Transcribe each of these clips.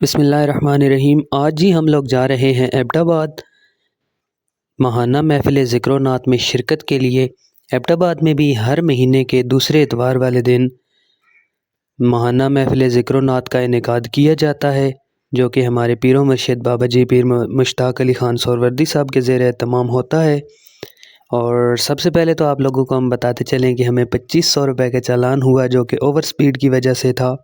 بسم اللہ الرحمن الرحیم۔ آج ہی ہم لوگ جا رہے ہیں ایبٹ آباد ماہانہ محفل ذکر و نعت میں شرکت کے لیے۔ ایبٹ آباد میں بھی ہر مہینے کے دوسرے اتوار والے دن ماہانہ محفل ذکر و نعت کا انعقاد کیا جاتا ہے، جو کہ ہمارے پیر و مرشد بابا جی پیر مشتاق علی خان سہروردی صاحب کے زیر اہتمام ہوتا ہے۔ اور سب سے پہلے تو آپ لوگوں کو ہم بتاتے چلیں کہ ہمیں 2500 روپے کا چالان ہوا، جو کہ اوور سپیڈ کی وجہ سے تھا۔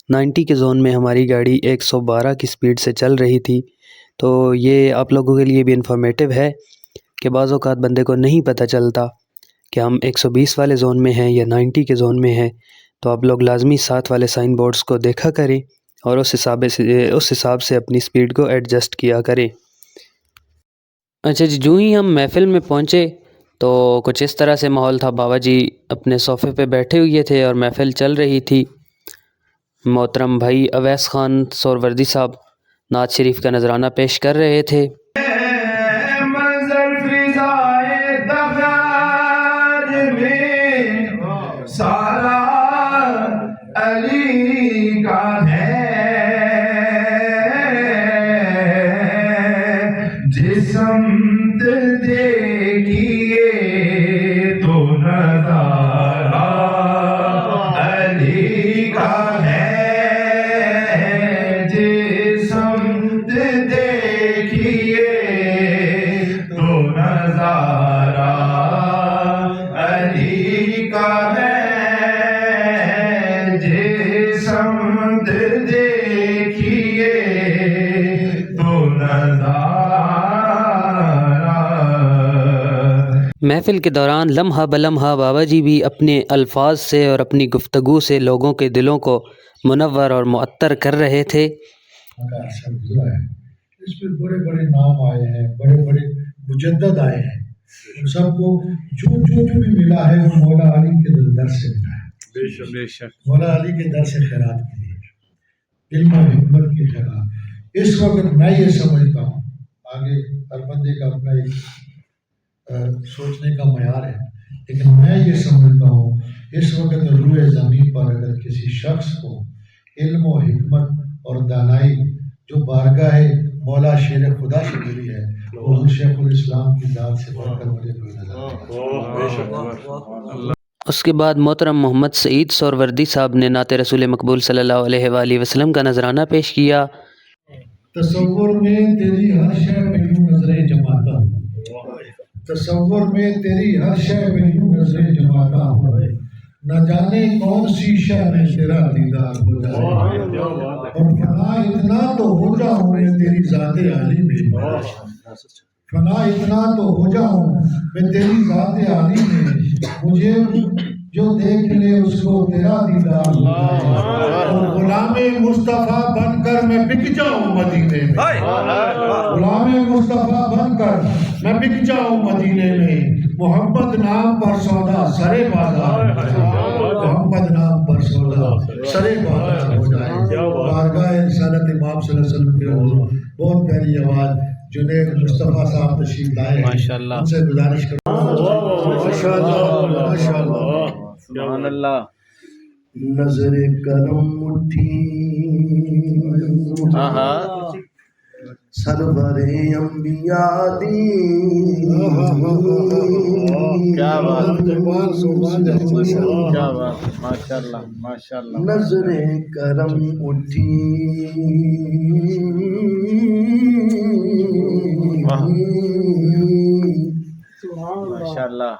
90 کے زون میں ہماری گاڑی 112 کی سپیڈ سے چل رہی تھی۔ تو یہ آپ لوگوں کے لیے بھی انفارمیٹیو ہے کہ بعض اوقات بندے کو نہیں پتہ چلتا کہ ہم 120 والے زون میں ہیں یا 90 کے زون میں ہیں، تو آپ لوگ لازمی ساتھ والے سائن بورڈز کو دیکھا کریں اور اس حساب سے اپنی سپیڈ کو ایڈجسٹ کیا کریں۔ اچھا جی، جو ہی ہم محفل میں پہنچے تو کچھ اس طرح سے ماحول تھا۔ بابا جی اپنے صوفے پہ بیٹھے ہوئے تھے اور محفل چل رہی تھی۔ محترم بھائی اویس خان سہروردی صاحب نعت شریف کا نذرانہ پیش کر رہے تھے۔ منظر فضائے دغار میں سارا علی کا ہے، جسم دل دیکھیے تو نظارہ علی کا ہے، علی کا ہے، جے سمت دیکھیے تو نظارہ۔ محفل کے دوران لمحہ بلمحہ بابا جی بھی اپنے الفاظ سے اور اپنی گفتگو سے لوگوں کے دلوں کو منور اور معطر کر رہے تھے۔ اس میں بڑے بڑے نام آئے ہیں، بڑے بڑے مجدد آئے ہیں، ان سب کو جو بھی ملا ہے وہ مولا علی کے در سے ملا ہے۔ بے شک مولا علی کے در سے خیرات کے لیے، علم و حکمت کی خیرات۔ اس وقت میں یہ سمجھتا ہوں، آگے ہر بندے کا اپنا ایک سوچنے کا معیار ہے، لیکن میں یہ سمجھتا ہوں اس وقت روئے زمین پر اگر کسی شخص کو علم و حکمت اور دانائی جو بارگاہ مولا شیر خدا سے ملی ہے، وہ شیخ الاسلام کی ذات سے بڑھ کر مجھے کوئی نظر نہیں۔ اس کے بعد محترم محمد سعید سہروردی صاحب نے نعت رسول مقبول صلی اللہ علیہ وآلہ وسلم کا نذرانہ پیش کیا۔ تصور میں تیری ہر شے میں یوں نظریں جماتا ہوں، تصور میں تیری ہر شے میں یوں نظریں جماتا ہوں، نہ جانے کون سی شے میں تیرا دیدار ہو جائے، اور فنا اتنا تو ہو جاؤں میں تیری ذات عالی میں، فنا اتنا تو ہو جاؤں میں تیری ذات عالی میں، مجھے جو دیکھ لے اس کو تیرا دیدار ہو جائے، اور غلام مصطفیٰ بن کر میں بک جاؤں مدینے میں، غلام مصطفیٰ بن کر میں بک جاؤں مدینے میں، محمد نام پر سودا سرے بازار، محمد نام پر سودا سرے بازار ہو جائے۔ بارگاہ رسالت امام صلی اللہ علیہ وسلم کے حضور بہت پیاری آواز جنید مصطفیٰ صاحب تشریف لائے، ان سے گزارش کروں۔ ماشاءاللہ سبحان اللہ۔ نظر کرم اٹھی سرور انبیاء دی، کیا بات، کیا بات، ماشاءاللہ ماشاءاللہ۔ نظر کرم اٹھی ماشاءاللہ،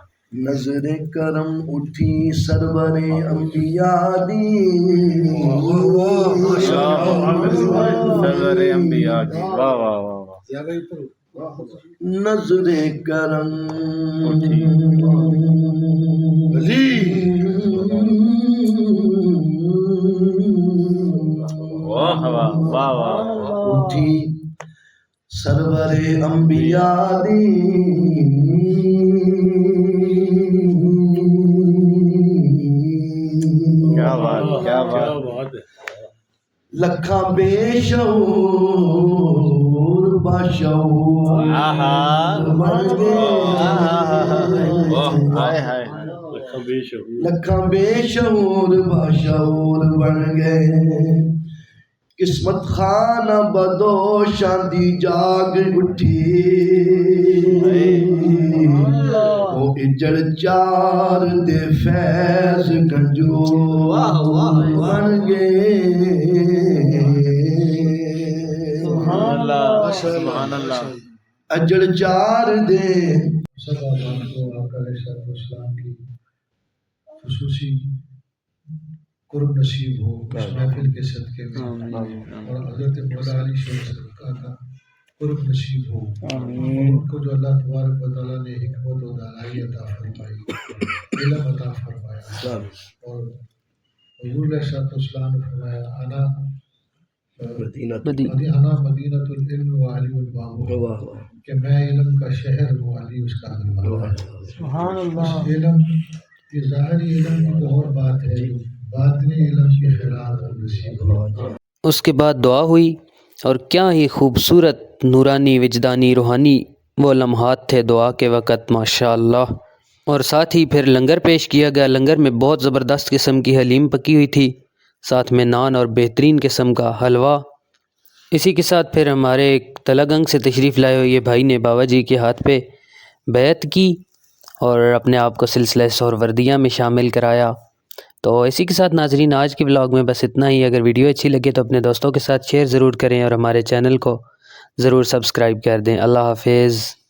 نظر کرم اٹھی سرور انبیاء دی، سرور انبیاء کی، واہ واہ واہ واہ۔ نظر کرم اٹھی واہ واہ واہ واہ، اٹھی سرور انبیاء دی، کیا بات کیا بات۔ لکھاں بے شعور باشعور بن گئے، لکھاں بے شعور باشعور بن گئے، قسمت خانہ بدوشاں دی جاگ اٹھی او اجڑ چار دے فیض کنجو بن گئے سبحان اللہ سبحان اللہ اجڑ چار دے سب آباد کو آقا علیہ الصلوۃ والسلام کی خصوصی قرب نصیب ہو اس محفل کے صدقے میں، اور حضرت مولا علی شیخ صدقہ کا قرب نصیب ہو، ان کو جو اللہ تبارک و تعالیٰ نے حکمت و دانائی عطا فرمائی، علم عطا فرمایا، اور حضور علیہ الصلوۃ والسلام نے فرمایا انا مدینۃ العلم و علی الباب، کہ میں علم کا شہر ہوں، علی اس کا دروازہ ہے۔ اس علم یہ ظاہری علم کی تو اور بات ہے، باطنی علم کی خیرات اور نصیب ہو۔ اس کے بعد دعا ہوئی، اور کیا ہی خوبصورت نورانی وجدانی روحانی وہ لمحات تھے دعا کے وقت، ماشاءاللہ۔ اور ساتھ ہی پھر لنگر پیش کیا گیا۔ لنگر میں بہت زبردست قسم کی حلیم پکی ہوئی تھی، ساتھ میں نان اور بہترین قسم کا حلوہ۔ اسی کے ساتھ پھر ہمارے تلگنگ سے تشریف لائے ہوئے بھائی نے بابا جی کے ہاتھ پہ بیعت کی اور اپنے آپ کو سلسلہ سہروردیہ میں شامل کرایا۔ تو اسی کے ساتھ ناظرین آج کے ولاگ میں بس اتنا ہی۔ اگر ویڈیو اچھی لگے تو اپنے دوستوں کے ساتھ شیئر ضرور کریں اور ہمارے چینل کو ضرور سبسکرائب کر دیں۔ اللہ حافظ۔